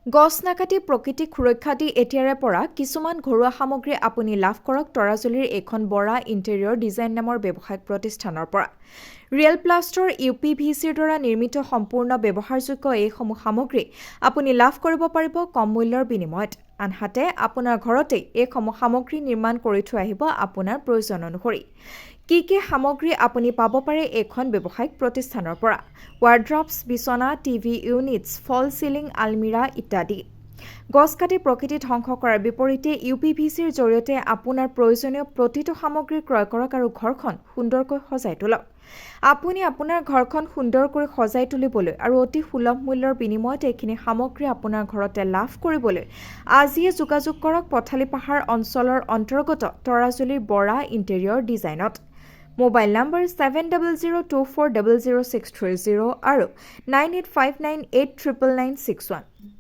গছ নাকাটি প্ৰকৃতিক সুৰক্ষা দি এতিয়াৰে পৰা কিছুমান ঘৰুৱা সামগ্ৰী আপুনি লাভ কৰক তৰাজুলীৰ এখন বৰা ইণ্টেৰিয়ৰ ডিজাইন নামৰ ব্যৱসায়িক প্ৰতিষ্ঠানৰ পৰা। ৰিয়েল প্লাষ্টৰ UPVCৰ দ্বাৰা নিৰ্মিত সম্পূৰ্ণ ব্যৱহাৰযোগ্য এইসমূহ সামগ্ৰী আপুনি লাভ কৰিব পাৰিব কম মূল্যৰ বিনিময়ত। আনহাতে আপোনাৰ ঘৰতেই এইসমূহ সামগ্ৰী নিৰ্মাণ কৰি থৈ আহিব আপোনাৰ প্ৰয়োজন অনুসৰি। কি সামগ্ৰী আপুনি পাব পাৰে এইখন ব্যৱসায়িক প্ৰতিষ্ঠানৰ পৰা? ৱাৰ্ড্ৰপছ, বিচনা, টিভি ইউনিটছ, ফল চিলিং, আলমিৰা ইত্যাদি। গছ কাটি প্ৰকৃতি ধ্বংস কৰাৰ বিপৰীতে UPVCৰ জৰিয়তে আপোনাৰ প্ৰয়োজনীয় প্ৰতিটো সামগ্ৰী ক্ৰয় কৰক আৰু ঘৰখন সুন্দৰকৈ সজাই তোলক। আপুনি আপোনাৰ ঘৰখন সুন্দৰকৈ সজাই তুলিবলৈ আৰু অতি সুলভ মূল্যৰ বিনিময়ত এইখিনি সামগ্ৰী আপোনাৰ ঘৰতে লাভ কৰিবলৈ আজিয়ে যোগাযোগ কৰক পথালি পাহাৰ অঞ্চলৰ অন্তৰ্গত তৰাজুলীৰ বৰা ইণ্টেৰিয়ৰ ডিজাইনত। মোবাইল নম্বৰ 7002400630 আৰু 9859899961।